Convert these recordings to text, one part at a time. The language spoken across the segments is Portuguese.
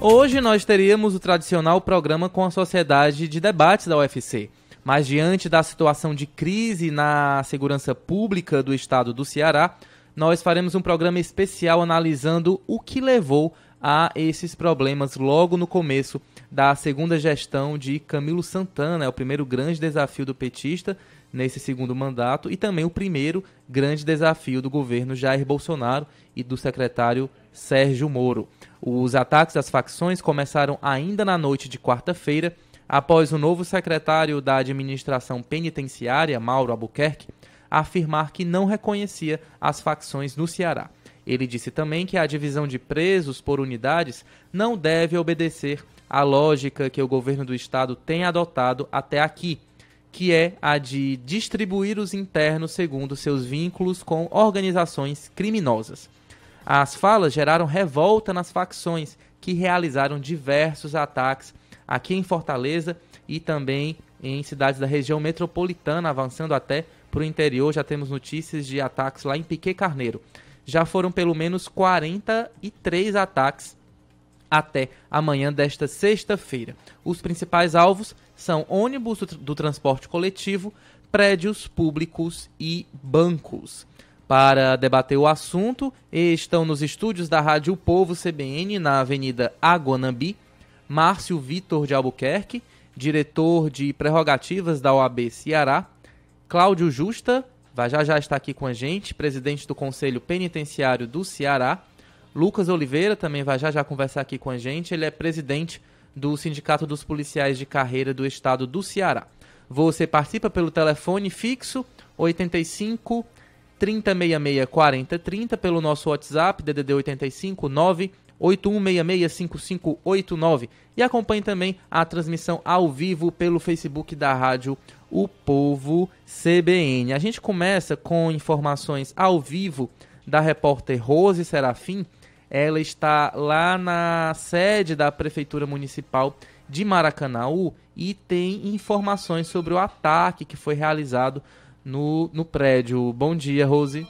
Hoje nós teríamos o tradicional programa com a Sociedade de Debates da UFC. Mas diante da situação de crise na segurança pública do estado do Ceará, nós faremos um programa especial analisando o que levou a esses problemas logo no começo da segunda gestão de Camilo Santana. É o primeiro grande desafio do petista nesse segundo mandato e também o primeiro grande desafio do governo Jair Bolsonaro e do secretário Sérgio Moro. Os ataques às facções começaram ainda na noite de quarta-feira, após o novo secretário da Administração Penitenciária, Mauro Albuquerque, afirmar que não reconhecia as facções no Ceará. Ele disse também que a divisão de presos por unidades não deve obedecer à lógica que o governo do estado tem adotado até aqui, que é a de distribuir os internos segundo seus vínculos com organizações criminosas. As falas geraram revolta nas facções, que realizaram diversos ataques aqui em Fortaleza e também em cidades da região metropolitana, avançando até para o interior. Já temos notícias de ataques lá em Piquet Carneiro. Já foram pelo menos 43 ataques até amanhã desta sexta-feira. Os principais alvos são ônibus do transporte coletivo, prédios públicos e bancos. Para debater o assunto, estão nos estúdios da Rádio Povo CBN, na Avenida Aguanambi, Márcio Vitor de Albuquerque, diretor de prerrogativas da OAB Ceará, Cláudio Justa, vai já estar aqui com a gente, presidente do Conselho Penitenciário do Ceará, Lucas Oliveira também vai já conversar aqui com a gente, ele é presidente do Sindicato dos Policiais de Carreira do Estado do Ceará. Você participa pelo telefone fixo 85 3066 4030, pelo nosso WhatsApp, DDD 85 981665589, e acompanhe também a transmissão ao vivo pelo Facebook da Rádio O Povo CBN. A gente começa com informações ao vivo da repórter Rose Serafim. Ela está lá na sede da Prefeitura Municipal de Maracanaú e tem informações sobre o ataque que foi realizado no prédio. Bom dia, Rose.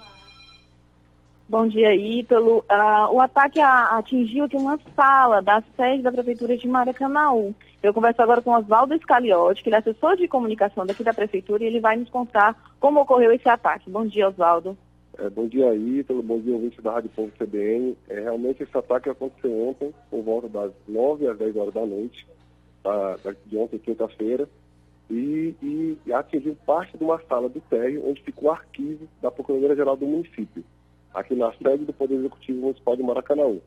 Bom dia, Ítalo. O ataque atingiu aqui uma sala da sede da Prefeitura de Maracanaú. Eu converso agora com Oswaldo Scaliotti, que ele é assessor de comunicação daqui da Prefeitura, e ele vai nos contar como ocorreu esse ataque. Bom dia, Oswaldo. Bom dia, Ítalo. Bom dia, ouvinte da Rádio Povo CBN. Realmente esse ataque aconteceu ontem, por volta das 9 às 10 horas da noite, de ontem, quinta-feira, e atingiu parte de uma sala do térreo, onde fica o arquivo da Procuradoria-Geral do município, aqui na sede do Poder Executivo Municipal de Maracanaú.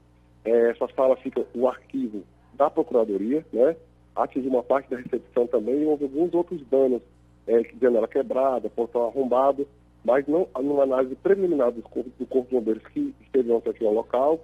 Essa sala fica o arquivo da Procuradoria, né? Atingiu uma parte da recepção também e houve alguns outros danos, janela quebrada, portão arrombado, mas não, numa análise preliminar do Corpo de Bombeiros que esteve ontem aqui ao local,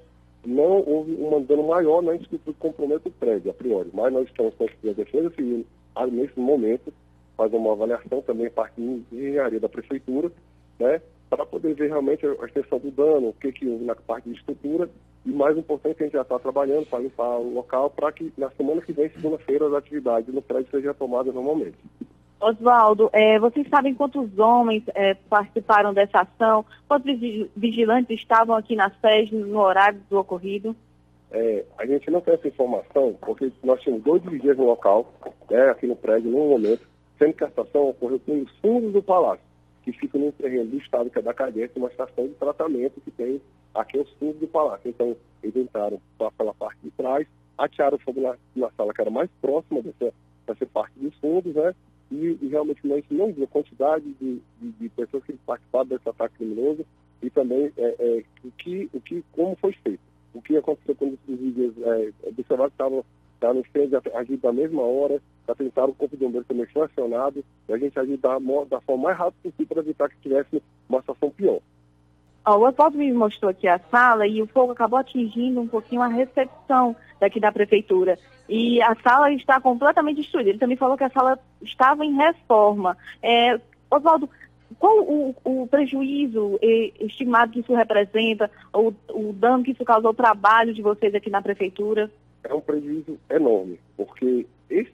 não houve um dano maior na estrutura que compromete o prédio, a priori. Mas nós estamos com a Defesa Civil, nesse momento, fazendo uma avaliação também, parte de engenharia da Prefeitura, né? Para poder ver realmente a extensão do dano, o que houve na parte de estrutura, e mais importante, a gente já está trabalhando para limpar o local para que na semana que vem, segunda-feira, as atividades no prédio sejam retomadas normalmente. Oswaldo, vocês sabem quantos homens participaram dessa ação? Quantos vigilantes estavam aqui na sede no horário do ocorrido? A gente não tem essa informação, porque nós tínhamos 2 vigias no local, aqui no prédio, no momento, sendo que a situação ocorreu nos fundos do palácio, que fica no terreno do Estado, que é da Cadete, uma estação de tratamento que tem aqui aos fundos do palácio. Então, eles entraram pela parte de trás, atearam o fogo na sala que era mais próxima dessa parte dos fundos, né? E realmente nós não viu a quantidade de pessoas que participaram desse ataque criminoso e também como foi feito. O que aconteceu quando os vídeos observados estavam no incêndio, agindo da mesma hora, já tentaram, o Corpo de Bombeiros também foi acionado, e a gente agiu da forma mais rápida possível para evitar que tivesse uma situação pior. O Oswaldo me mostrou aqui a sala e o fogo acabou atingindo um pouquinho a recepção daqui da Prefeitura. E a sala está completamente destruída. Ele também falou que a sala estava em reforma. Oswaldo, qual o prejuízo estimado que isso representa, o dano que isso causou ao trabalho de vocês aqui na Prefeitura? É um prejuízo enorme, porque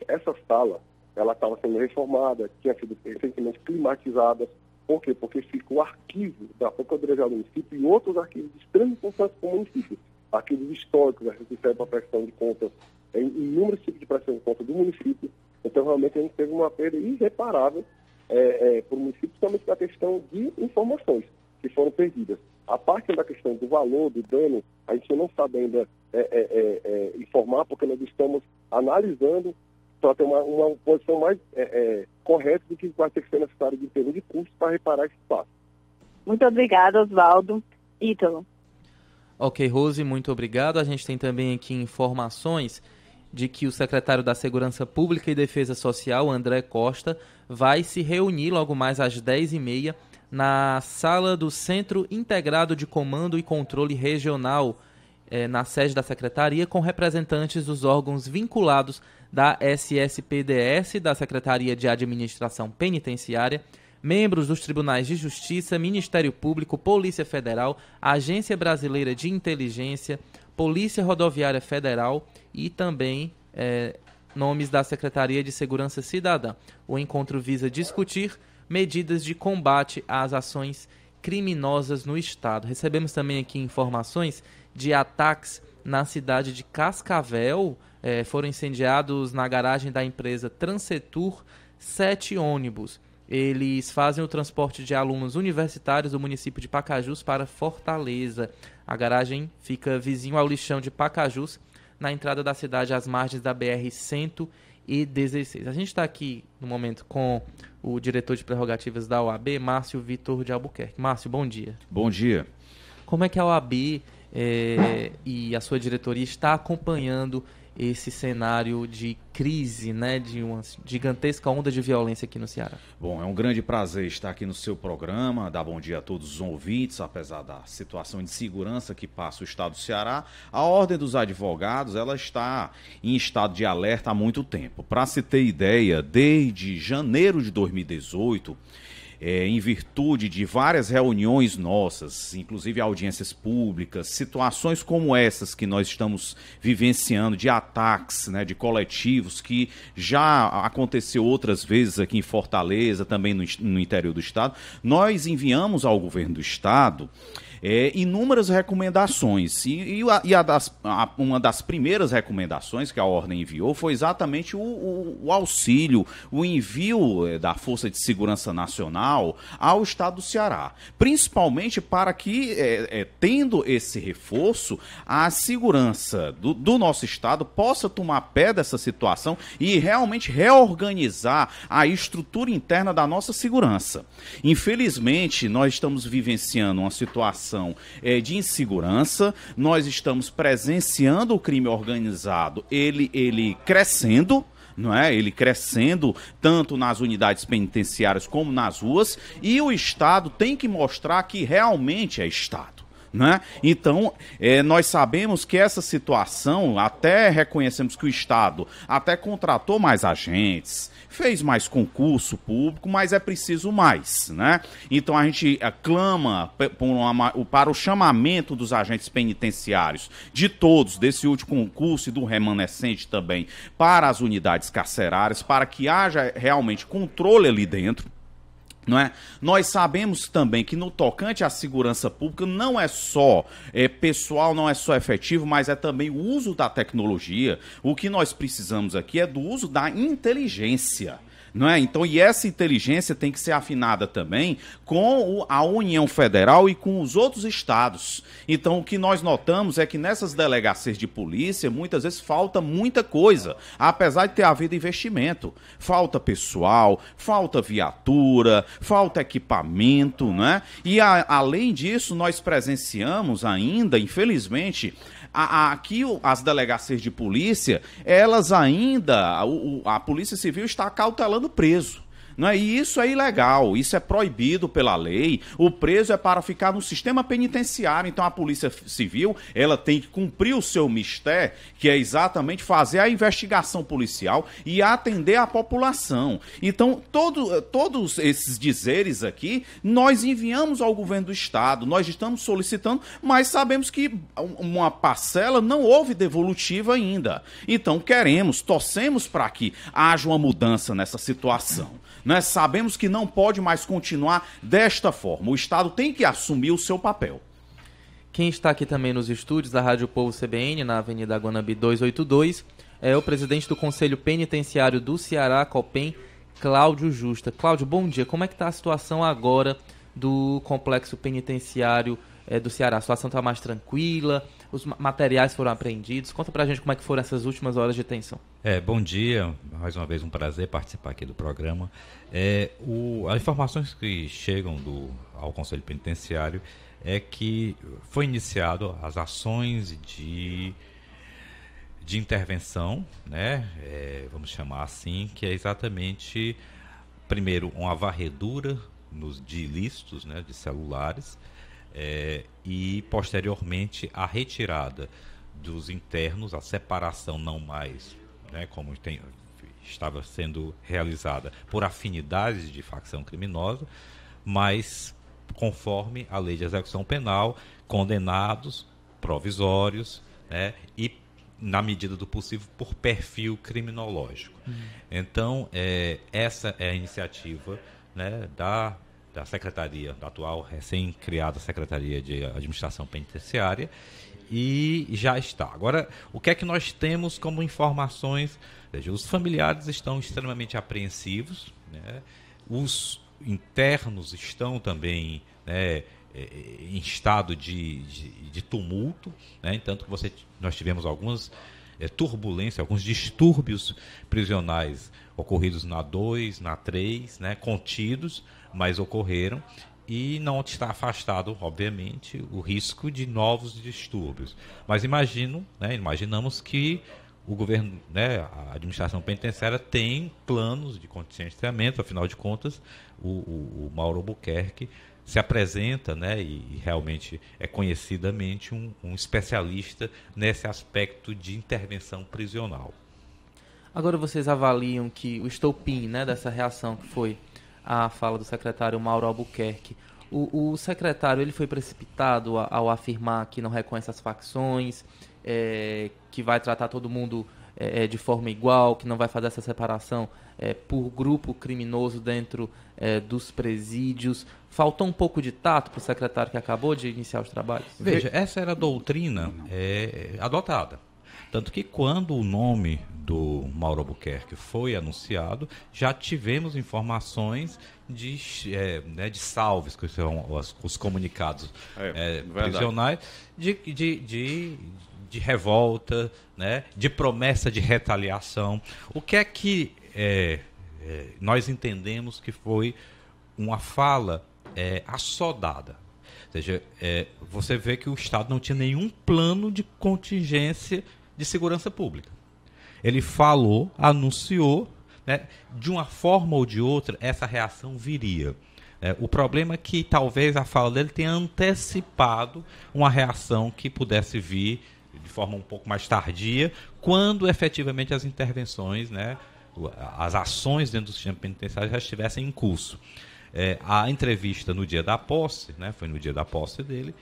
essa sala ela estava sendo reformada, tinha sido recentemente climatizada. Por quê? Porque fica o arquivo da Procuradoria-Geral do município e outros arquivos de extrema importância para o município. aqui dos históricos, a gente recebe para prestação de contas, em inúmeros tipos de prestação de contas do município. Então, realmente, a gente teve uma perda irreparável para o município, principalmente da questão de informações que foram perdidas. A parte da questão do valor, do dano, a gente não sabe ainda informar, porque nós estamos analisando para ter uma posição mais correta do que vai ter que ser necessário de termos de custos para reparar esse espaço. Muito obrigada, Oswaldo. Ítalo. Ok, Rose, muito obrigado. A gente tem também aqui informações de que o secretário da Segurança Pública e Defesa Social, André Costa, vai se reunir logo mais às 10h30 na sala do Centro Integrado de Comando e Controle Regional, na sede da Secretaria, com representantes dos órgãos vinculados da SSPDS, da Secretaria de Administração Penitenciária, membros dos Tribunais de Justiça, Ministério Público, Polícia Federal, Agência Brasileira de Inteligência, Polícia Rodoviária Federal e também nomes da Secretaria de Segurança Cidadã. O encontro visa discutir medidas de combate às ações criminosas no Estado. Recebemos também aqui informações de ataques na cidade de Cascavel. Foram incendiados na garagem da empresa Transetur 7 ônibus. Eles fazem o transporte de alunos universitários do município de Pacajus para Fortaleza. A garagem fica vizinho ao lixão de Pacajus, na entrada da cidade às margens da BR-116. A gente está aqui no momento com o diretor de prerrogativas da OAB, Márcio Vitor de Albuquerque. Márcio, bom dia. Bom dia. Como é que a OAB e a sua diretoria está acompanhando esse cenário de crise, né, de uma gigantesca onda de violência aqui no Ceará? Bom, é um grande prazer estar aqui no seu programa, dar bom dia a todos os ouvintes, apesar da situação de segurança que passa o estado do Ceará. A Ordem dos Advogados, ela está em estado de alerta há muito tempo. Para se ter ideia, desde janeiro de 2018, em virtude de várias reuniões nossas, inclusive audiências públicas, situações como essas que nós estamos vivenciando, de ataques, né, de coletivos, que já aconteceu outras vezes aqui em Fortaleza, também no interior do estado, nós enviamos ao governo do estado inúmeras recomendações. Uma das primeiras recomendações que a Ordem enviou foi exatamente o auxílio, o envio da Força de Segurança Nacional ao estado do Ceará. Principalmente para que, tendo esse reforço, a segurança do nosso estado possa tomar pé dessa situação e realmente reorganizar a estrutura interna da nossa segurança. Infelizmente, nós estamos vivenciando uma situação de insegurança, nós estamos presenciando o crime organizado, ele crescendo, não é? Ele crescendo tanto nas unidades penitenciárias como nas ruas, e o Estado tem que mostrar que realmente é Estado. Né? Então, nós sabemos que essa situação, até reconhecemos que o Estado até contratou mais agentes, fez mais concurso público, mas é preciso mais, né? Então a gente clama para o chamamento dos agentes penitenciários, de todos, desse último concurso e do remanescente também, para as unidades carcerárias, para que haja realmente controle ali dentro. Não é? Nós sabemos também que no tocante à segurança pública não é só pessoal, não é só efetivo, mas é também o uso da tecnologia. O que nós precisamos aqui é do uso da inteligência. Não é? Então, e essa inteligência tem que ser afinada também com a União Federal e com os outros estados. Então, o que nós notamos é que nessas delegacias de polícia, muitas vezes falta muita coisa, apesar de ter havido investimento. Falta pessoal, falta viatura, falta equipamento, né? E além disso, nós presenciamos ainda, infelizmente, aqui as delegacias de polícia, elas ainda, a Polícia Civil está cautelando preso. Não é? E isso é ilegal, isso é proibido pela lei. O preso é para ficar no sistema penitenciário. Então a Polícia Civil, ela tem que cumprir o seu mistério, que é exatamente fazer a investigação policial e atender a população. Então todos esses dizeres aqui, nós enviamos ao governo do estado, nós estamos solicitando, mas sabemos que uma parcela não houve devolutiva ainda. Então torcemos para que haja uma mudança nessa situação. Nós sabemos que não pode mais continuar desta forma. O Estado tem que assumir o seu papel. Quem está aqui também nos estúdios da Rádio Povo CBN, na Avenida Guanambi 282, é o presidente do Conselho Penitenciário do Ceará, COPEN, Cláudio Justa. Cláudio, bom dia. Como é que está a situação agora do complexo penitenciário do Ceará? A situação está mais tranquila? Os materiais foram apreendidos? Conta pra gente como é que foram essas últimas horas de tensão. Bom dia. Mais uma vez um prazer participar aqui do programa. As informações que chegam ao Conselho Penitenciário é que foi iniciado as ações de intervenção, né? Vamos chamar assim, que é exatamente, primeiro, uma varredura de ilícitos, né, de celulares, e posteriormente a retirada dos internos, a separação não mais, né, como estava sendo realizada por afinidades de facção criminosa, mas conforme a lei de execução penal, condenados provisórios, né, e na medida do possível por perfil criminológico. Então, essa é a iniciativa, né, da Secretaria, da atual recém-criada Secretaria de Administração Penitenciária, e já está. Agora, o que é que nós temos como informações? Veja, os familiares estão extremamente apreensivos, né? Os internos estão também, né, em estado de tumulto, né? Tanto que nós tivemos algumas turbulências, alguns distúrbios prisionais ocorridos na 2, na 3, né, contidos, mas ocorreram, e não está afastado, obviamente, o risco de novos distúrbios. Mas imaginamos que o governo, né, a administração penitenciária tem planos de contingenciamento. Afinal de contas, o Mauro Albuquerque se apresenta, né, e realmente é conhecidamente um especialista nesse aspecto de intervenção prisional. Agora vocês avaliam que o estopim, né, dessa reação que foi a fala do secretário Mauro Albuquerque, o secretário ele foi precipitado ao afirmar que não reconhece as facções, que vai tratar todo mundo de forma igual, que não vai fazer essa separação por grupo criminoso dentro dos presídios. Faltou um pouco de tato para o secretário que acabou de iniciar os trabalhos? Veja, essa era a doutrina adotada. Tanto que quando o nome do Mauro Albuquerque foi anunciado, já tivemos informações de salves, que são os comunicados prisionais, de revolta, né, de promessa de retaliação. O que é que nós entendemos que foi uma fala assodada? Ou seja, você vê que o Estado não tinha nenhum plano de contingência de segurança pública. Ele falou, anunciou, né, de uma forma ou de outra, essa reação viria. O problema é que talvez a fala dele tenha antecipado uma reação que pudesse vir de forma um pouco mais tardia, quando efetivamente as intervenções, né, as ações dentro do sistema penitenciário já estivessem em curso. A entrevista no dia da posse, né, foi no dia da posse dele,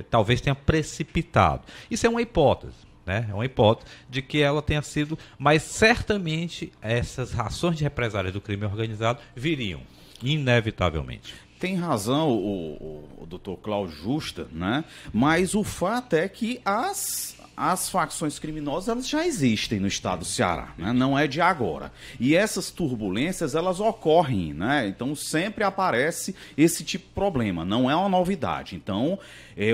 talvez tenha precipitado. Isso é uma hipótese. É uma hipótese de que ela tenha sido, mas certamente essas ações de represália do crime organizado viriam, inevitavelmente. Tem razão o doutor Cláudio Justa, né? Mas o fato é que as facções criminosas elas já existem no estado do Ceará, né? Não é de agora. E essas turbulências elas ocorrem, né? Então sempre aparece esse tipo de problema, não é uma novidade. Então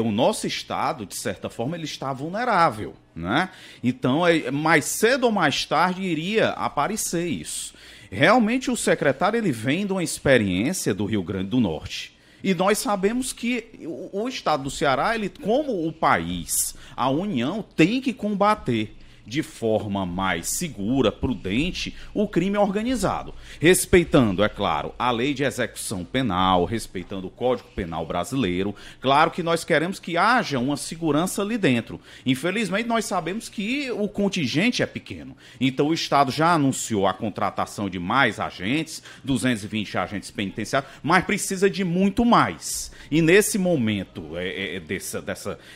o nosso estado, de certa forma, ele está vulnerável, né? Então mais cedo ou mais tarde iria aparecer isso. Realmente o secretário ele vem de uma experiência do Rio Grande do Norte. E nós sabemos que o estado do Ceará, ele, como o país, a União tem que combater de forma mais segura, prudente, o crime organizado. Respeitando, é claro, a lei de execução penal, respeitando o Código Penal brasileiro. Claro que nós queremos que haja uma segurança ali dentro. Infelizmente, nós sabemos que o contingente é pequeno. Então, o Estado já anunciou a contratação de mais agentes, 220 agentes penitenciários, mas precisa de muito mais. E nesse momento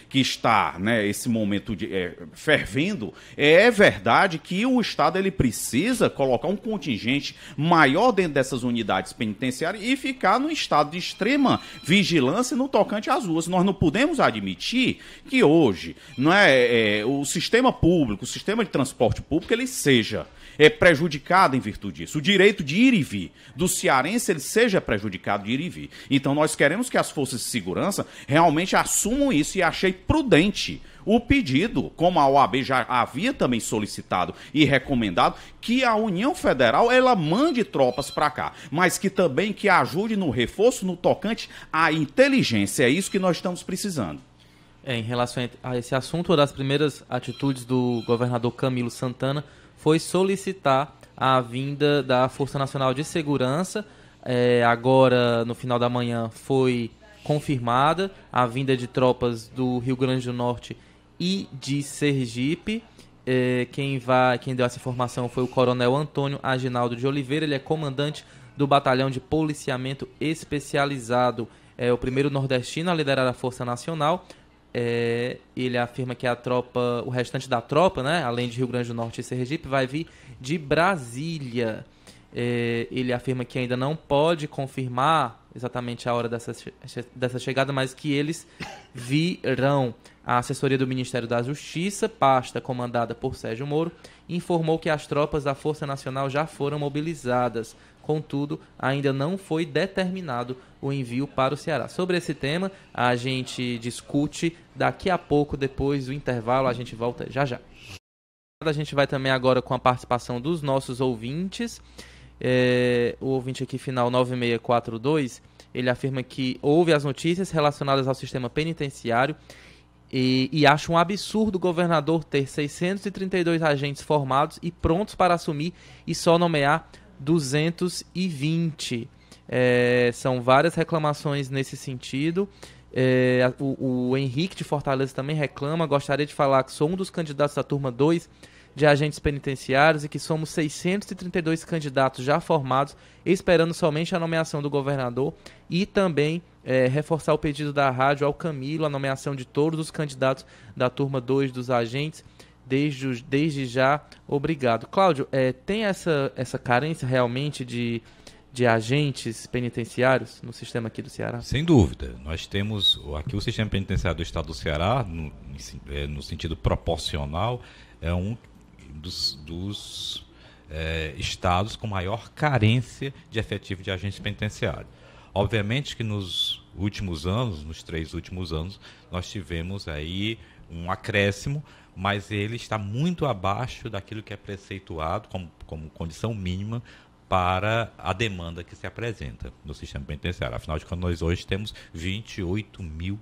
que está, né, esse momento fervendo, É verdade que o Estado ele precisa colocar um contingente maior dentro dessas unidades penitenciárias e ficar no estado de extrema vigilância no tocante às ruas. Nós não podemos admitir que hoje o sistema público, o sistema de transporte público, ele seja prejudicado em virtude disso. O direito de ir e vir do cearense ele seja prejudicado de ir e vir. Então nós queremos que as forças de segurança realmente assumam isso e achei prudente o pedido, como a OAB já havia também solicitado e recomendado, que a União Federal ela mande tropas para cá, mas que também que ajude no reforço no tocante à inteligência. É isso que nós estamos precisando. Em relação a esse assunto, uma das primeiras atitudes do governador Camilo Santana foi solicitar a vinda da Força Nacional de Segurança. Agora, no final da manhã, foi confirmada a vinda de tropas do Rio Grande do Norte e de Sergipe. Quem deu essa informação foi o Coronel Antônio Aginaldo de Oliveira. Ele é comandante do Batalhão de Policiamento Especializado. É o primeiro nordestino a liderar a Força Nacional. Ele afirma que o restante da tropa, né, além de Rio Grande do Norte e Sergipe, vai vir de Brasília. Ele afirma que ainda não pode confirmar exatamente a hora dessa chegada, mas que eles virão. A assessoria do Ministério da Justiça, pasta comandada por Sérgio Moro, informou que as tropas da Força Nacional já foram mobilizadas. Contudo, ainda não foi determinado o envio para o Ceará. Sobre esse tema, a gente discute daqui a pouco, depois do intervalo, a gente volta já já. A gente vai também agora com a participação dos nossos ouvintes. O ouvinte aqui, final 9642, ele afirma que ouve as notícias relacionadas ao sistema penitenciário e acha um absurdo o governador ter 632 agentes formados e prontos para assumir e só nomear 220. São várias reclamações nesse sentido. O Henrique de Fortaleza também reclama. Gostaria de falar que sou um dos candidatos da turma 2 de agentes penitenciários e que somos 632 candidatos já formados, esperando somente a nomeação do governador, e também reforçar o pedido da rádio ao Camilo, a nomeação de todos os candidatos da turma 2 dos agentes. Desde já, obrigado. Cláudio, tem essa carência realmente de agentes penitenciários no sistema aqui do Ceará? Sem dúvida. Nós temos aqui o sistema penitenciário do estado do Ceará, no sentido proporcional, é um dos estados com maior carência de efetivo de agentes penitenciários. Obviamente que nos 3 últimos anos, nós tivemos aí um acréscimo, mas ele está muito abaixo daquilo que é preceituado como condição mínima para a demanda que se apresenta no sistema penitenciário. Afinal de contas, nós hoje temos 28 mil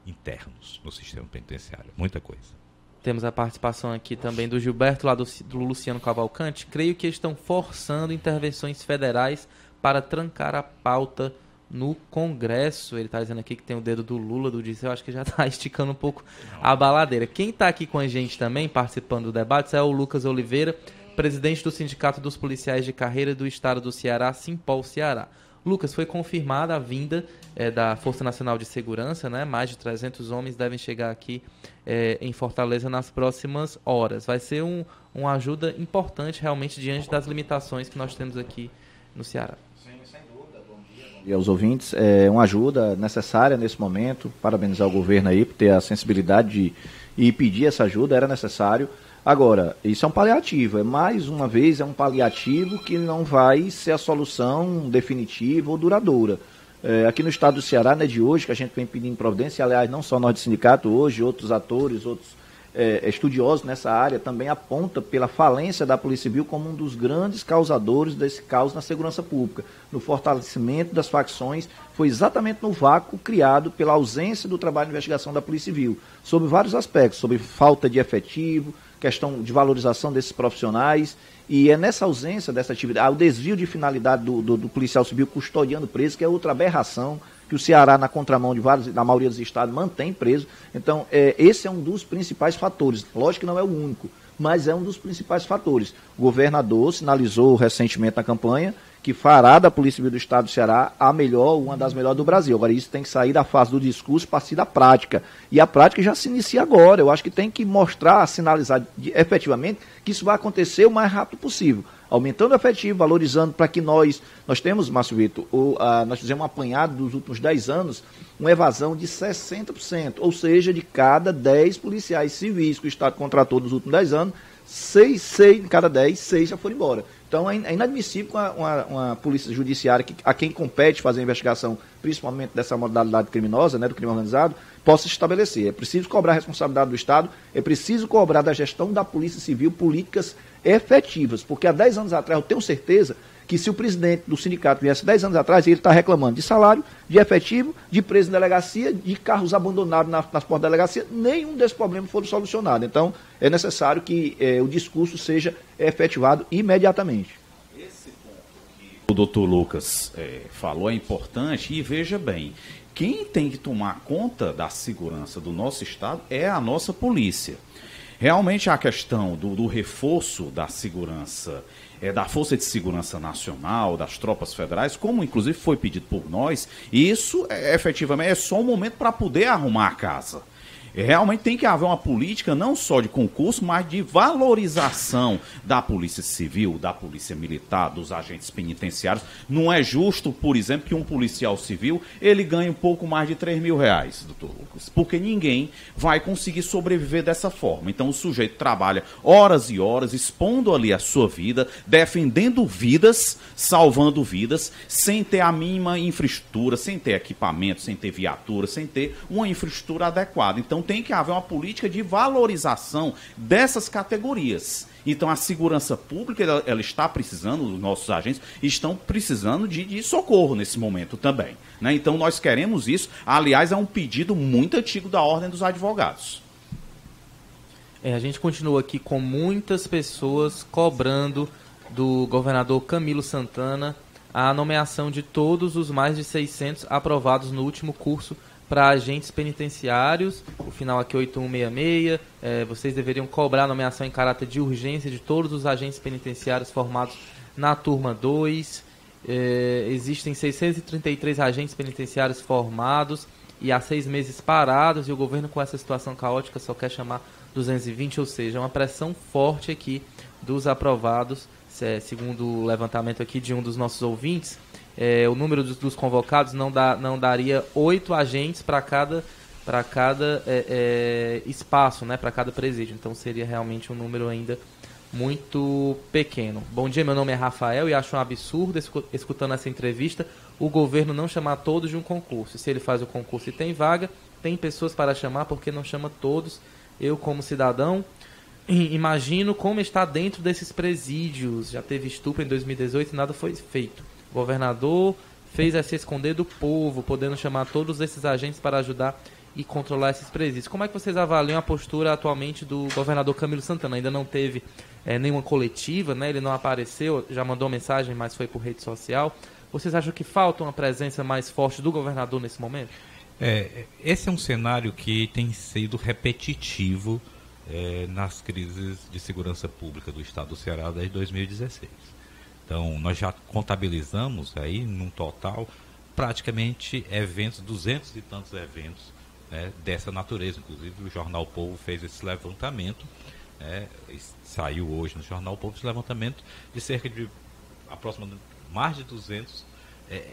internos no sistema penitenciário. Muita coisa. Temos a participação aqui também do Gilberto, lá do Luciano Cavalcante. Creio que estão forçando intervenções federais para trancar a pauta no Congresso. Ele está dizendo aqui que tem o dedo do Lula, do Disseu. Eu acho que já está esticando um pouco a baladeira. Quem está aqui com a gente também, participando do debate, é o Lucas Oliveira, presidente do Sindicato dos Policiais de Carreira do Estado do Ceará, Simpol Ceará. Lucas, foi confirmada a vinda da Força Nacional de Segurança, né? Mais de 300 homens devem chegar aqui em Fortaleza nas próximas horas. Vai ser uma ajuda importante realmente diante das limitações que nós temos aqui no Ceará. Sim, sem dúvida. Bom dia aos ouvintes. É uma ajuda necessária nesse momento. Parabenizar o governo aí por ter a sensibilidade de ir pedir essa ajuda, era necessário. Agora, isso é um paliativo, mais uma vez, é um paliativo que não vai ser a solução definitiva ou duradoura. Aqui no estado do Ceará, não é de hoje que a gente vem pedindo providência, aliás, não só nós de sindicato, hoje outros atores, outros estudiosos nessa área também apontam pela falência da Polícia Civil como um dos grandes causadores desse caos na segurança pública. No fortalecimento das facções, foi exatamente no vácuo criado pela ausência do trabalho de investigação da Polícia Civil, sobre vários aspectos, sobre falta de efetivo, questão de valorização desses profissionais, e é nessa ausência dessa atividade, o desvio de finalidade do policial civil custodiando preso, que é outra aberração, que o Ceará, na contramão da maioria dos estados, mantém preso. Então, esse é um dos principais fatores. Lógico que não é o único, mas é um dos principais fatores. O governador sinalizou recentemente na campanha que fará da Polícia Civil do Estado do Ceará a melhor, uma das melhores do Brasil. Agora, isso tem que sair da fase do discurso para partir da prática. E a prática já se inicia agora. Eu acho que tem que mostrar, sinalizar efetivamente que isso vai acontecer o mais rápido possível. Aumentando o efetivo, valorizando para que nós temos, Márcio Vitor, nós fizemos um apanhado dos últimos 10 anos, uma evasão de 60%, ou seja, de cada 10 policiais civis que o Estado contratou nos últimos 10 anos, 6 de cada 10, 6 já foram embora. Então é inadmissível uma polícia judiciária a quem compete fazer a investigação, principalmente dessa modalidade criminosa, né, do crime organizado, possa estabelecer. É preciso cobrar a responsabilidade do Estado, é preciso cobrar da gestão da Polícia Civil políticas efetivas, porque há 10 anos atrás eu tenho certeza que se o presidente do sindicato viesse 10 anos atrás, ele está reclamando de salário, de efetivo, de preso em delegacia, de carros abandonados nas portas da delegacia, nenhum desses problemas foram solucionados. Então, é necessário que o discurso seja efetivado imediatamente. Esse ponto que o doutor Lucas falou é importante e veja bem, quem tem que tomar conta da segurança do nosso Estado é a nossa polícia. Realmente a questão do reforço da segurança, da Força de Segurança Nacional, das tropas federais, como inclusive foi pedido por nós, isso efetivamente é só um momento para poder arrumar a casa. Realmente tem que haver uma política não só de concurso, mas de valorização da Polícia Civil, da Polícia Militar, dos agentes penitenciários. Não é justo, por exemplo, que um policial civil ele ganhe um pouco mais de R$3.000, doutor Lucas, porque ninguém vai conseguir sobreviver dessa forma. Então o sujeito trabalha horas e horas, expondo ali a sua vida, defendendo vidas, salvando vidas, sem ter a mínima infraestrutura, sem ter equipamento, sem ter viatura, sem ter uma infraestrutura adequada. Então tem que haver uma política de valorização dessas categorias. Então a segurança pública ela está precisando, os nossos agentes estão precisando de socorro nesse momento também, né? Então nós queremos isso. Aliás, é um pedido muito antigo da Ordem dos Advogados. A gente continua aqui com muitas pessoas cobrando do governador Camilo Santana a nomeação de todos os mais de 600 aprovados no último curso para agentes penitenciários. O final aqui 8166, vocês deveriam cobrar a nomeação em caráter de urgência de todos os agentes penitenciários formados na turma 2. Existem 633 agentes penitenciários formados e há 6 meses parados, e o governo com essa situação caótica só quer chamar 220, ou seja, uma pressão forte aqui dos aprovados, segundo o levantamento aqui de um dos nossos ouvintes. O número dos convocados não daria 8 agentes para cada espaço, né, para cada presídio. Então seria realmente um número ainda muito pequeno. Bom dia, meu nome é Rafael e acho um absurdo, escutando essa entrevista, o governo não chamar todos de um concurso. Se ele faz o concurso e tem vaga, tem pessoas para chamar, porque não chama todos. Eu, como cidadão, imagino como está dentro desses presídios. Já teve estupro em 2018 e nada foi feito. O governador fez se esconder do povo, podendo chamar todos esses agentes para ajudar e controlar esses presídios. Como é que vocês avaliam a postura atualmente do governador Camilo Santana? Ainda não teve nenhuma coletiva, né? Ele não apareceu, já mandou mensagem, mas foi por rede social. Vocês acham que falta uma presença mais forte do governador nesse momento? Esse é um cenário que tem sido repetitivo nas crises de segurança pública do estado do Ceará desde 2016. Então, nós já contabilizamos aí, num total, praticamente 200 e tantos eventos, né, dessa natureza. Inclusive, o Jornal Povo fez esse levantamento, saiu hoje no Jornal Povo esse levantamento de cerca de aproximadamente mais de 200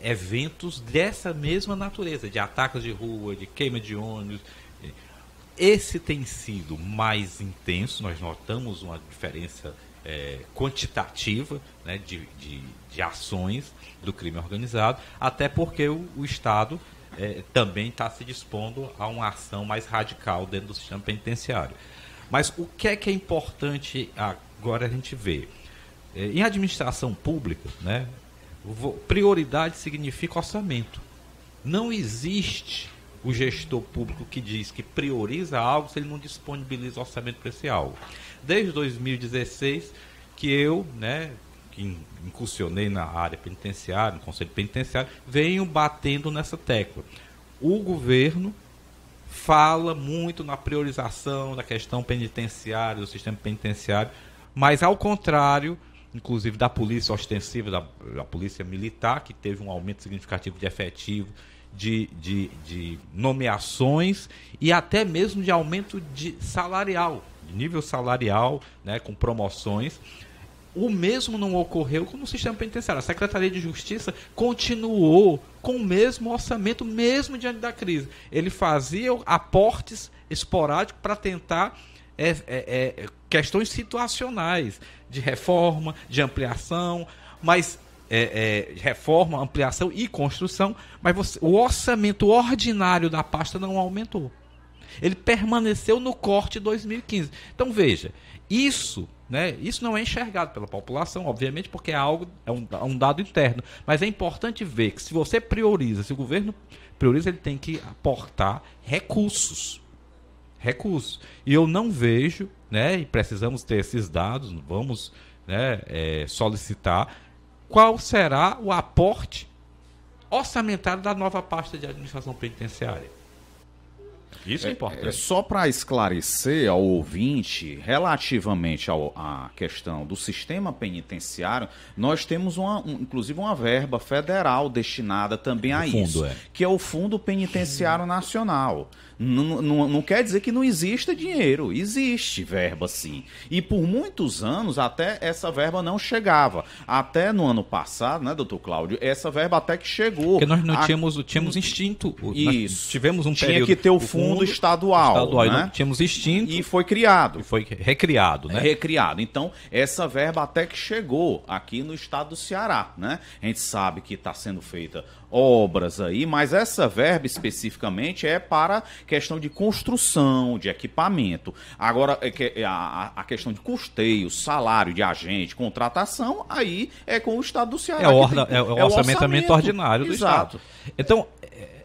eventos dessa mesma natureza, de ataques de rua, de queima de ônibus. Esse tem sido mais intenso, nós notamos uma diferença quantitativa, né, de ações do crime organizado, até porque o Estado também está se dispondo a uma ação mais radical dentro do sistema penitenciário. Mas o que é importante agora a gente ver? Em administração pública, né, prioridade significa orçamento. Não existe o gestor público que diz que prioriza algo se ele não disponibiliza orçamento para esse algo. Desde 2016 que eu, que incursionei na área penitenciária, no Conselho Penitenciário, venho batendo nessa tecla. O governo fala muito na priorização da questão penitenciária, do sistema penitenciário, mas ao contrário, inclusive da polícia ostensiva, da polícia militar, que teve um aumento significativo de efetivo, de nomeações e até mesmo de aumento de nível salarial, né, com promoções. O mesmo não ocorreu no sistema penitenciário. A Secretaria de Justiça continuou com o mesmo orçamento, mesmo diante da crise. Ele fazia aportes esporádicos para tentar questões situacionais de reforma, de ampliação, mas reforma, ampliação e construção, mas o orçamento ordinário da pasta não aumentou. Ele permaneceu no corte de 2015. Então veja, isso não é enxergado pela população, obviamente, porque é um dado interno. Mas é importante ver que se você prioriza, se o governo prioriza, ele tem que aportar recursos. E eu não vejo, e precisamos ter esses dados, vamos solicitar qual será o aporte orçamentário da nova pasta de administração penitenciária. Isso é importante. Só para esclarecer ao ouvinte, relativamente à questão do sistema penitenciário, nós temos inclusive uma verba federal destinada também a isso, que é o Fundo Penitenciário Nacional. Não quer dizer que não exista dinheiro, existe verba sim. E por muitos anos até essa verba não chegava. Até no ano passado, né, doutor Cláudio, essa verba até que chegou. Porque nós não tínhamos extinto. Isso. Tivemos um período. Tinha que ter o fundo estadual, né? Tínhamos extinto. E foi criado. E foi recriado, né? Recriado. Então, essa verba até que chegou aqui no estado do Ceará, né? A gente sabe que está sendo feita obras aí, mas essa verba especificamente é para questão de construção, de equipamento. Agora, a questão de custeio, salário de agente, contratação, aí é com o estado do Ceará. É o orçamento ordinário do estado. Então,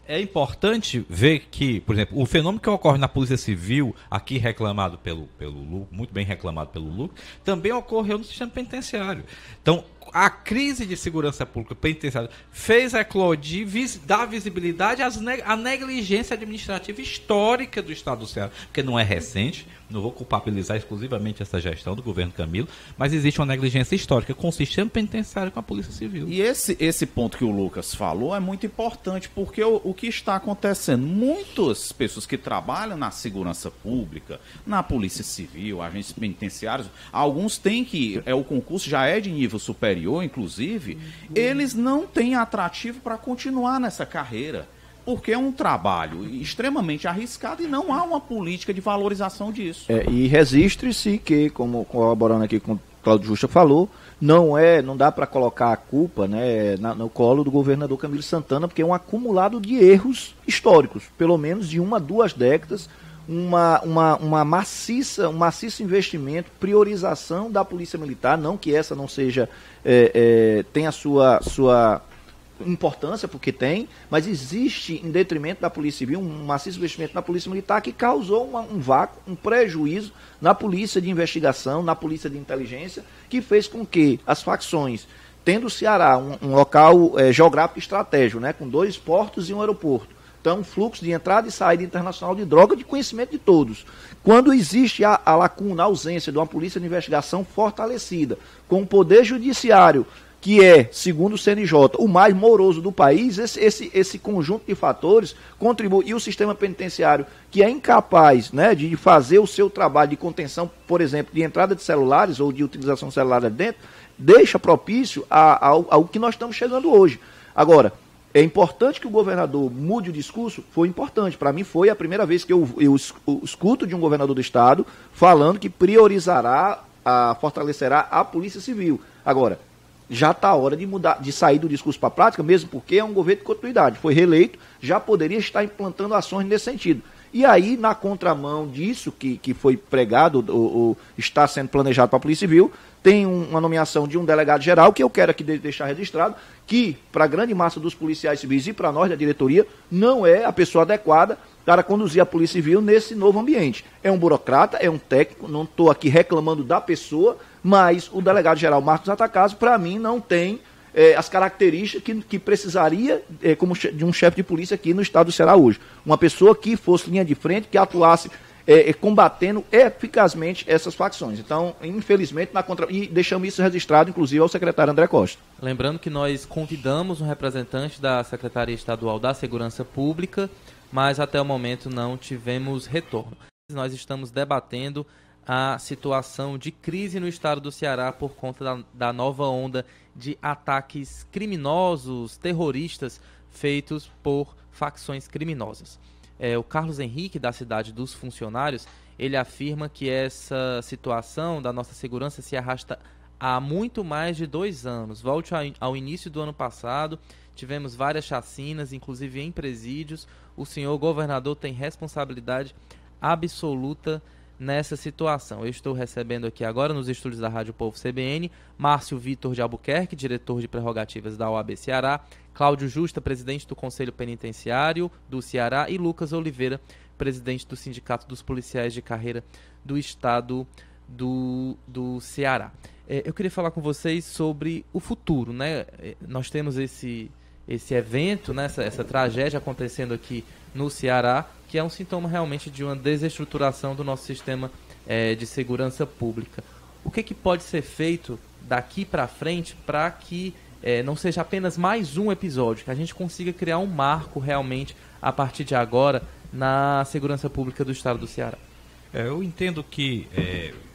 é importante ver que, por exemplo, o fenômeno que ocorre na Polícia Civil, aqui reclamado pelo Lucas, muito bem reclamado pelo Lucas, também ocorreu no sistema penitenciário. Então, a crise de segurança pública penitenciária fez eclodir, dar visibilidade à negligência administrativa histórica do Estado do Ceará, porque não é recente, não vou culpabilizar exclusivamente essa gestão do governo Camilo, mas existe uma negligência histórica com o sistema penitenciário e com a Polícia Civil. E esse ponto que o Lucas falou é muito importante, porque o que está acontecendo, muitas pessoas que trabalham na segurança pública, na Polícia Civil, agentes penitenciários, alguns têm o concurso já é de nível superior, inclusive, eles não têm atrativo para continuar nessa carreira, porque é um trabalho extremamente arriscado e não há uma política de valorização disso. E registre-se que, como corroborando aqui com o Cláudio Justa falou, não dá para colocar a culpa, né, no colo do governador Camilo Santana, porque é um acumulado de erros históricos, pelo menos de 1 a 2 décadas, um maciço investimento, priorização da Polícia Militar, não que essa não seja, tenha a sua importância, porque tem, mas existe, em detrimento da Polícia Civil, um maciço investimento na Polícia Militar que causou um vácuo, um prejuízo na Polícia de Investigação, na Polícia de Inteligência, que fez com que as facções, tendo o Ceará um local geográfico estratégico, né, com 2 portos e um aeroporto, então, um fluxo de entrada e saída internacional de droga de conhecimento de todos. Quando existe a lacuna, a ausência de uma polícia de investigação fortalecida, com o poder judiciário, que é, segundo o CNJ, o mais moroso do país, esse conjunto de fatores contribui. E o sistema penitenciário, que é incapaz, né, de fazer o seu trabalho de contenção, por exemplo, de entrada de celulares ou de utilização de celular dentro, deixa propício ao que nós estamos chegando hoje. Agora, é importante que o governador mude o discurso? Foi importante. Para mim foi a primeira vez que eu escuto de um governador do estado falando que priorizará, fortalecerá a Polícia Civil. Agora, já está a hora de mudar, de sair do discurso para a prática, mesmo porque é um governo de continuidade. Foi reeleito, já poderia estar implantando ações nesse sentido. E aí, na contramão disso que foi pregado, ou está sendo planejado para a Polícia Civil, tem uma nomeação de um delegado-geral, que eu quero aqui deixar registrado, que para a grande massa dos policiais civis e para nós da diretoria, não é a pessoa adequada para conduzir a Polícia Civil nesse novo ambiente. É um burocrata, é um técnico, não estou aqui reclamando da pessoa, mas o delegado-geral Marcos Atacaso, para mim, não tem as características que precisaria como de um chefe de polícia aqui no estado do Ceará hoje. Uma pessoa que fosse linha de frente, que atuasse combatendo eficazmente essas facções. Então, infelizmente, e deixamos isso registrado, inclusive, ao secretário André Costa. Lembrando que nós convidamos um representante da Secretaria Estadual da Segurança Pública, mas até o momento não tivemos retorno. Nós estamos debatendo a situação de crise no estado do Ceará por conta da nova onda de ataques criminosos, terroristas, feitos por facções criminosas. O Carlos Henrique, da Cidade dos Funcionários, ele afirma que essa situação da nossa segurança se arrasta há muito mais de 2 anos. Volte ao início do ano passado, tivemos várias chacinas, inclusive em presídios. O senhor governador tem responsabilidade absoluta nessa situação. Eu estou recebendo aqui agora, nos estúdios da Rádio Povo CBN, Márcio Vitor de Albuquerque, diretor de prerrogativas da OAB Ceará, Cláudio Justa, presidente do Conselho Penitenciário do Ceará, e Lucas Oliveira, presidente do Sindicato dos Policiais de Carreira do Estado do Ceará. Eu queria falar com vocês sobre o futuro, né? Nós temos esse evento, né? essa tragédia acontecendo aqui no Ceará, que é um sintoma realmente de uma desestruturação do nosso sistema de segurança pública. O que pode ser feito daqui para frente para que não seja apenas mais um episódio, que a gente consiga criar um marco realmente a partir de agora na segurança pública do estado do Ceará? Eu entendo que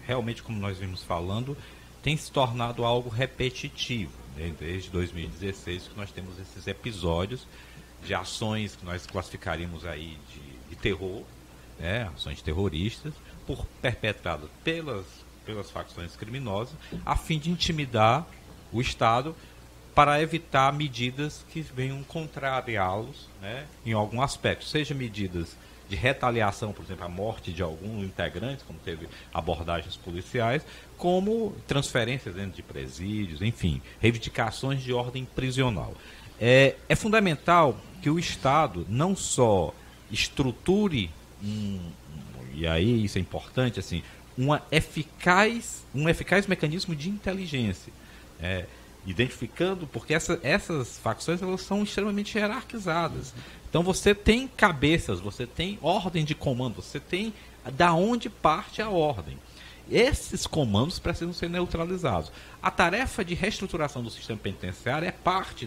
realmente, como nós vimos falando, tem se tornado algo repetitivo, né? Desde 2016 que nós temos esses episódios de ações que nós classificaríamos aí de terror, né? Ações terroristas, perpetradas pelas facções criminosas, a fim de intimidar o Estado para evitar medidas que venham contrariá-los, né, em algum aspecto, seja medidas de retaliação, por exemplo, a morte de algum integrante, como teve abordagens policiais, como transferências dentro de presídios, enfim, reivindicações de ordem prisional. É fundamental que o Estado não só estruture, e aí isso é importante, assim, um eficaz mecanismo de inteligência, identificando, porque essas facções elas são extremamente hierarquizadas. Então você tem cabeças, você tem ordem de comando, você tem da onde parte a ordem. Esses comandos precisam ser neutralizados. A tarefa de reestruturação do sistema penitenciário é parte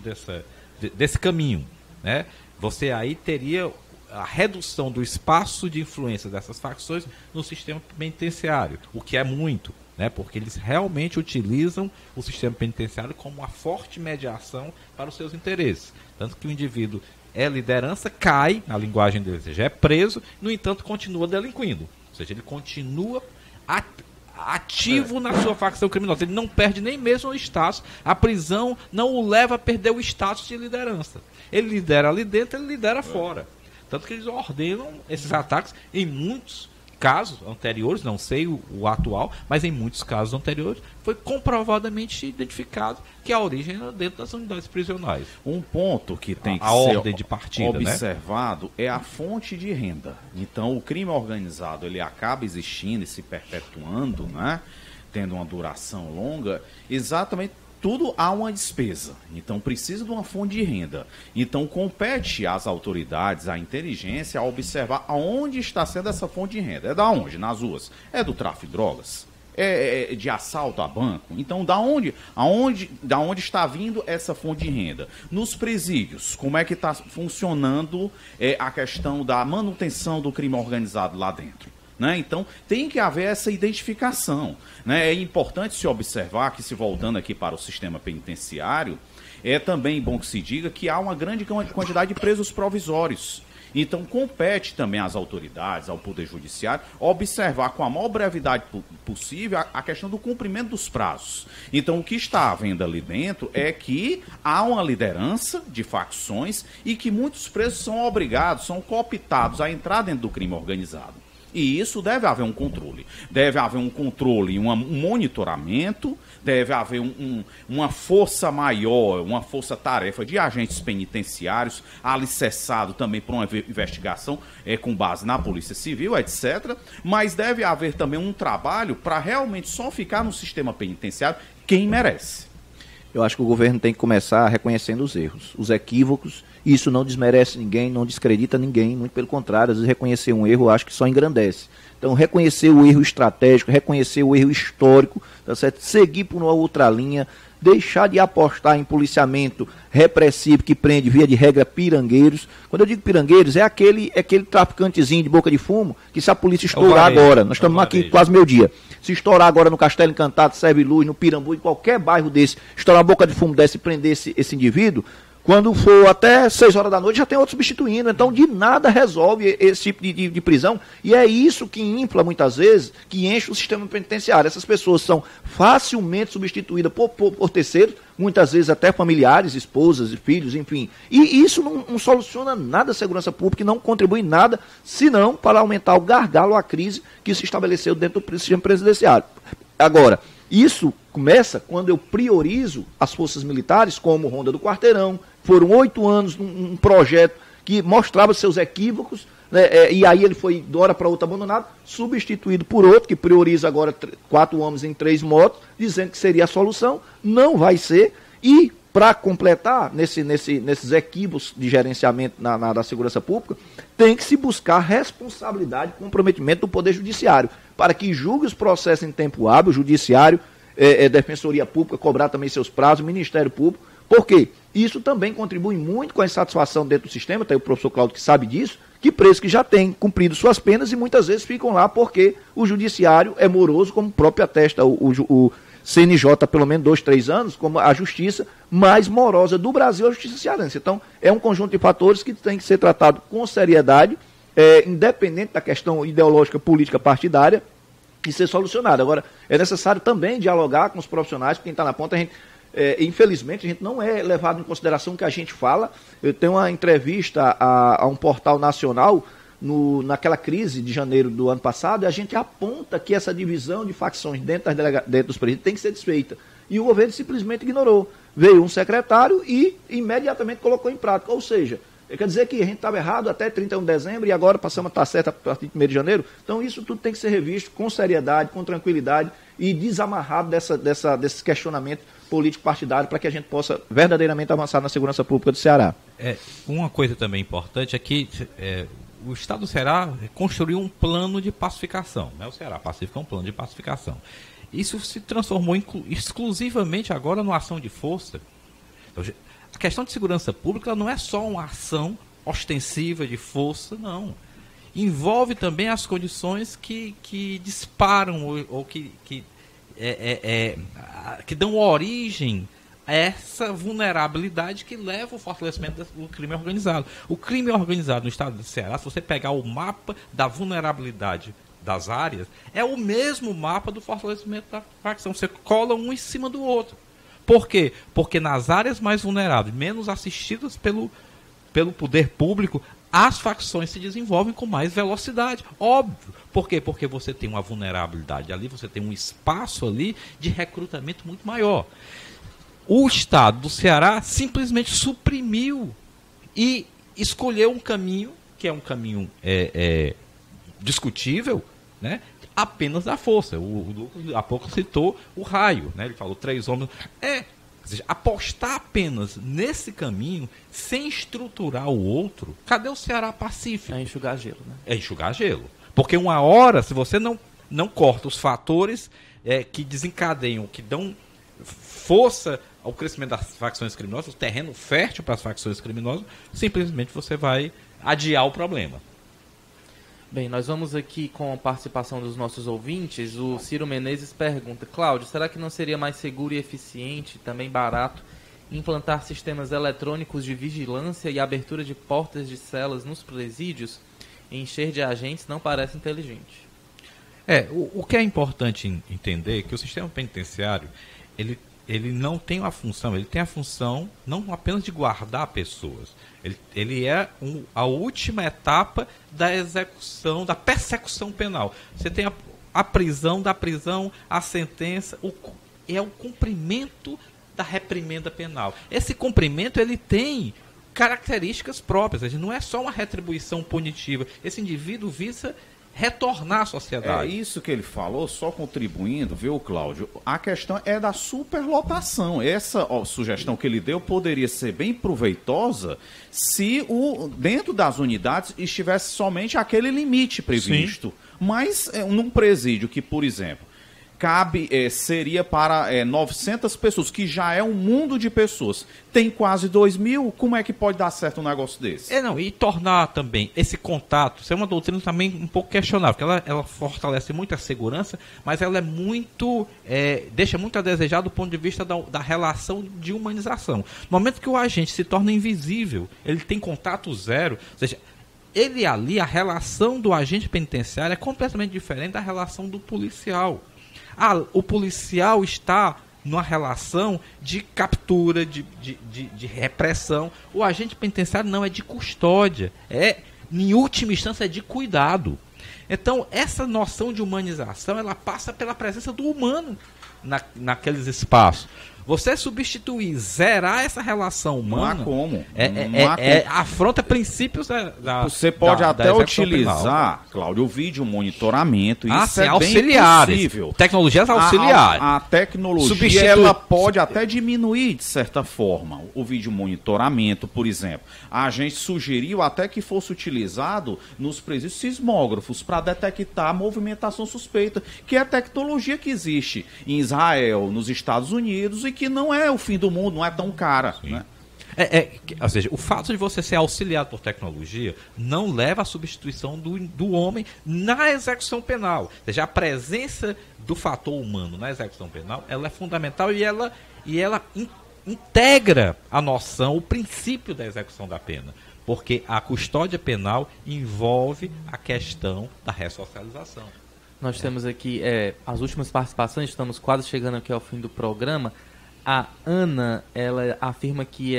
desse caminho, né? Você aí teria a redução do espaço de influência dessas facções no sistema penitenciário, o que é muito, né? Porque eles realmente utilizam o sistema penitenciário como uma forte mediação para os seus interesses. Tanto que o indivíduo liderança, cai, na linguagem dele, ou seja, é preso, no entanto continua delinquindo. Ou seja, ele continua ativo na sua facção criminosa. Ele não perde nem mesmo o status. A prisão não o leva a perder o status de liderança. Ele lidera ali dentro, ele lidera fora. Tanto que eles ordenam esses ataques em muitos casos anteriores, não sei o atual, mas em muitos casos anteriores, foi comprovadamente identificado que a origem era dentro das unidades prisionais. Um ponto que tem que ordem de partida, observado, né, é a fonte de renda. Então, o crime organizado ele acaba existindo e se perpetuando, né, tendo uma duração longa, exatamente. Tudo há uma despesa, então precisa de uma fonte de renda. Então compete às autoridades, à inteligência, a observar aonde está sendo essa fonte de renda. É da onde? Nas ruas. É do tráfico de drogas? É de assalto a banco? Então da onde está vindo essa fonte de renda? Nos presídios, como é que está funcionando a questão da manutenção do crime organizado lá dentro? Né? Então, tem que haver essa identificação. Né? É importante se observar que, se voltando aqui para o sistema penitenciário, é também bom que se diga que há uma grande quantidade de presos provisórios. Então, compete também às autoridades, ao Poder Judiciário, observar com a maior brevidade possível a questão do cumprimento dos prazos. Então, o que está havendo ali dentro é que há uma liderança de facções e que muitos presos são obrigados, são cooptados a entrar dentro do crime organizado. E isso deve haver um controle. Deve haver um controle, um monitoramento, deve haver uma força maior, uma força-tarefa de agentes penitenciários, alicerçado também por uma investigação com base na Polícia Civil, etc. Mas deve haver também um trabalho para realmente só ficar no sistema penitenciário quem merece. Eu acho que o governo tem que começar reconhecendo os erros, os equívocos. Isso não desmerece ninguém, não descredita ninguém, muito pelo contrário, às vezes reconhecer um erro eu acho que só engrandece. Então, reconhecer o erro estratégico, reconhecer o erro histórico, tá certo? Seguir por uma outra linha, deixar de apostar em policiamento repressivo que prende, via de regra, pirangueiros. Quando eu digo pirangueiros, é aquele traficantezinho de boca de fumo que se a polícia estourar agora, nós estamos aqui quase meio-dia, se estourar agora no Castelo Encantado, Serve Luz, no Pirambu, em qualquer bairro desse, estourar a boca de fumo desse e prender esse indivíduo, quando for até 6 horas da noite já tem outro substituindo, então de nada resolve esse tipo de prisão, e é isso que infla muitas vezes, que enche o sistema penitenciário. Essas pessoas são facilmente substituídas por terceiros, muitas vezes até familiares, esposas e filhos, enfim, e isso não soluciona nada a segurança pública e não contribui em nada, senão para aumentar o gargalo, a crise que se estabeleceu dentro do sistema presidenciário. Agora, isso começa quando eu priorizo as forças militares, como Ronda do Quarteirão. Foram 8 anos um projeto que mostrava seus equívocos, né, e aí ele foi de hora para outra abandonado, substituído por outro, que prioriza agora 4 homens em 3 motos, dizendo que seria a solução. Não vai ser. E, para completar, nesses equívocos de gerenciamento da segurança pública, tem que se buscar responsabilidade e comprometimento do Poder Judiciário, para que julgue os processos em tempo hábil, Judiciário, Defensoria Pública, cobrar também seus prazos, Ministério Público. Por quê? Isso também contribui muito com a insatisfação dentro do sistema, tem o professor Cláudio que sabe disso, que presos que já têm cumprido suas penas e muitas vezes ficam lá porque o Judiciário é moroso, como o próprio atesta o CNJ há pelo menos 2, 3 anos, como a justiça mais morosa do Brasil, a justiça cearense. Então, é um conjunto de fatores que tem que ser tratado com seriedade, independente da questão ideológica, política, partidária, e ser solucionado. Agora, é necessário também dialogar com os profissionais, porque quem está na ponta, infelizmente, a gente não é levado em consideração o que a gente fala. Eu tenho uma entrevista a um portal nacional, naquela crise de janeiro do ano passado, e a gente aponta que essa divisão de facções dentro dos presídios tem que ser desfeita. E o governo simplesmente ignorou. Veio um secretário e imediatamente colocou em prática. Ou seja, quer dizer que a gente estava errado até 31 de dezembro e agora passamos a estar certo a partir de 1º de janeiro? Então isso tudo tem que ser revisto com seriedade, com tranquilidade e desamarrado desse questionamento político-partidário para que a gente possa verdadeiramente avançar na segurança pública do Ceará. Uma coisa também importante é que o Estado do Ceará construiu um plano de pacificação, né? O Ceará Pacífico é um plano de pacificação. Isso se transformou exclusivamente agora numa ação de força. Então, a questão de segurança pública não é só uma ação ostensiva de força, não. Envolve também as condições que disparam ou que dão origem a essa vulnerabilidade que leva ao fortalecimento do crime organizado. O crime organizado no estado do Ceará, se você pegar o mapa da vulnerabilidade das áreas, é o mesmo mapa do fortalecimento da facção. Você cola um em cima do outro. Por quê? Porque nas áreas mais vulneráveis, menos assistidas pelo poder público, as facções se desenvolvem com mais velocidade. Óbvio. Por quê? Porque você tem uma vulnerabilidade ali, você tem um espaço ali de recrutamento muito maior. O Estado do Ceará simplesmente suprimiu e escolheu um caminho, que é um caminho discutível, né? Apenas da força. O Lucas há pouco citou o raio, né? Ele falou 3 homens. Ou seja, apostar apenas nesse caminho, sem estruturar o outro, cadê o Ceará Pacífico? É enxugar gelo, né? É enxugar gelo. Porque uma hora, se você não corta os fatores que desencadeiam, que dão força ao crescimento das facções criminosas, o terreno fértil para as facções criminosas, simplesmente você vai adiar o problema. Bem, nós vamos aqui com a participação dos nossos ouvintes. O Ciro Menezes pergunta: Cláudio, será que não seria mais seguro e eficiente, também barato, implantar sistemas eletrônicos de vigilância e abertura de portas de celas nos presídios? Encher de agentes não parece inteligente. O que é importante entender é que o sistema penitenciário, ele não tem uma função, ele tem a função não apenas de guardar pessoas. Ele é a última etapa da execução, da persecução penal. Você tem a prisão, da prisão, a sentença, é o cumprimento da reprimenda penal. Esse cumprimento, ele tem características próprias, não é só uma retribuição punitiva. Esse indivíduo visa retornar à sociedade. É isso que ele falou, só contribuindo, viu, Cláudio? A questão é da superlotação. Essa sugestão que ele deu poderia ser bem proveitosa se dentro das unidades estivesse somente aquele limite previsto. Sim. Mas num presídio que, por exemplo, seria para 900 pessoas, que já é um mundo de pessoas. Tem quase 2.000, como é que pode dar certo um negócio desse? E tornar também esse contato, isso é uma doutrina também um pouco questionável, porque ela fortalece muito a segurança, mas ela é muito, deixa muito a desejar do ponto de vista da relação de humanização. No momento que o agente se torna invisível, ele tem contato zero, ou seja, ele ali, a relação do agente penitenciário é completamente diferente da relação do policial. O policial está numa relação de captura, de repressão. O agente penitenciário não, é de custódia. Em última instância, é de cuidado. Então, essa noção de humanização, ela passa pela presença do humano naqueles espaços. Você substituir, zerar essa relação humana... Não há como. Afronta princípios da Você pode até utilizar, penal. Cláudio, o vídeo monitoramento. Isso é auxiliares. bem possível. Tecnologias auxiliares. A tecnologia ela pode até diminuir, de certa forma, o vídeo monitoramento, por exemplo. A gente sugeriu até que fosse utilizado nos presídios sismógrafos para detectar a movimentação suspeita, que é a tecnologia que existe em Israel, nos Estados Unidos, e que não é o fim do mundo, não é tão cara, né? Ou seja, o fato de você ser auxiliado por tecnologia não leva à substituição do homem na execução penal. Ou seja, a presença do fator humano na execução penal, ela é fundamental e ela integra a noção, o princípio da execução da pena. Porque a custódia penal envolve a questão da ressocialização. Nós temos aqui as últimas participações, estamos quase chegando aqui ao fim do programa. A Ana, ela afirma que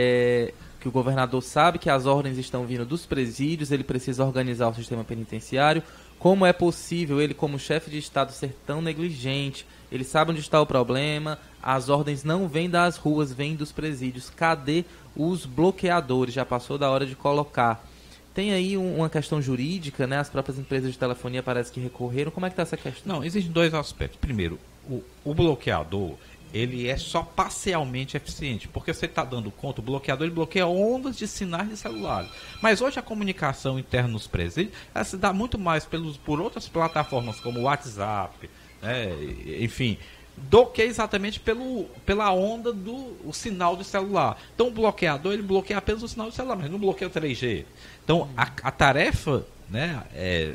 o governador sabe que as ordens estão vindo dos presídios, ele precisa organizar o sistema penitenciário. Como é possível ele, como chefe de Estado, ser tão negligente? Ele sabe onde está o problema, as ordens não vêm das ruas, vêm dos presídios. Cadê os bloqueadores? Já passou da hora de colocar. Tem aí uma questão jurídica, né? As próprias empresas de telefonia parece que recorreram. Como é que está essa questão? Não, existem dois aspectos. Primeiro, o bloqueador, ele é só parcialmente eficiente, porque você está dando conta, o bloqueador ele bloqueia ondas de sinais de celulares. Mas hoje a comunicação interna nos presídios, ela se dá muito mais por outras plataformas, como o WhatsApp, né? Enfim, do que exatamente pela onda do sinal de celular. Então o bloqueador, ele bloqueia apenas o sinal de celular, mas não bloqueia o 3G. Então a tarefa, né,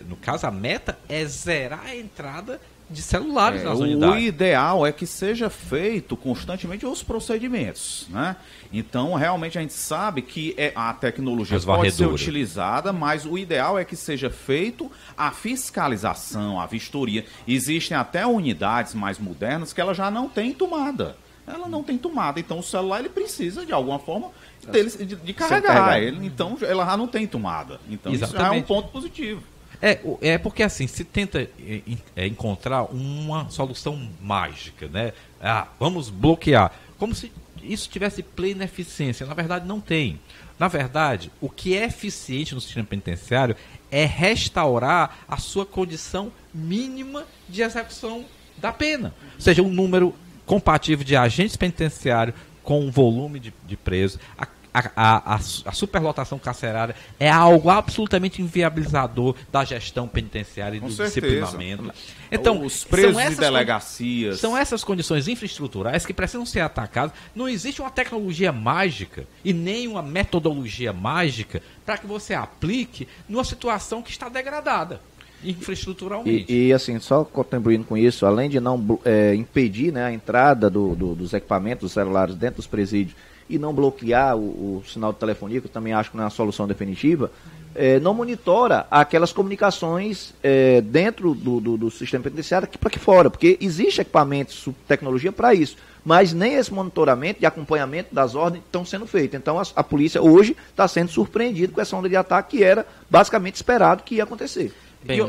no caso a meta, é zerar a entrada de celulares nas unidades. O ideal é que seja feito constantemente os procedimentos, né? Então, realmente a gente sabe que a tecnologia pode ser utilizada, mas o ideal é que seja feito a fiscalização, a vistoria. Existem até unidades mais modernas que ela já não tem tomada. Ela não tem tomada, então o celular ele precisa de alguma forma de carregar ele. Então ela já não tem tomada. Então exatamente. Isso já é um ponto positivo. Porque assim, se tenta encontrar uma solução mágica, né? Vamos bloquear. Como se isso tivesse plena eficiência. Na verdade, não tem. Na verdade, o que é eficiente no sistema penitenciário é restaurar a sua condição mínima de execução da pena. Ou seja, um número compatível de agentes penitenciários com o volume de presos. A superlotação carcerária é algo absolutamente inviabilizador da gestão penitenciária e do disciplinamento. Então, os presos de delegacias. São essas condições infraestruturais que precisam ser atacadas. Não existe uma tecnologia mágica e nem uma metodologia mágica para que você aplique numa situação que está degradada infraestruturalmente. E assim, só contribuindo com isso, além de não impedir, né, a entrada dos equipamentos, dos celulares dentro dos presídios, e não bloquear o sinal de telefonia, que eu também acho que não é uma solução definitiva, não monitora aquelas comunicações dentro do sistema penitenciário aqui para aqui fora, porque existe equipamento, tecnologia para isso, mas nem esse monitoramento e acompanhamento das ordens estão sendo feitos. Então a polícia hoje está sendo surpreendida com essa onda de ataque que era basicamente esperado que ia acontecer. Bem,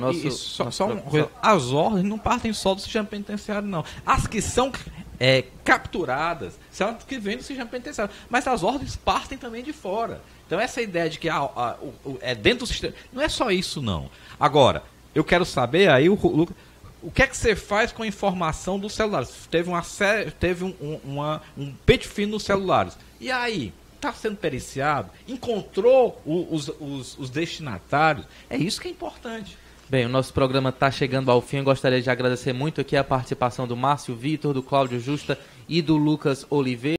as ordens não partem só do sistema penitenciário, não. As que são capturadas são as que vêm do sistema penitenciário. Mas as ordens partem também de fora. Então essa ideia de que dentro do sistema... Não é só isso, não. Agora, eu quero saber aí, Lucas, o que é que você faz com a informação dos celulares? Teve um pente fino nos celulares. E aí? Está sendo periciado? Encontrou os destinatários? É isso que é importante. Bem, o nosso programa está chegando ao fim. Eu gostaria de agradecer muito aqui a participação do Márcio Vitor, do Cláudio Justa e do Lucas Oliveira.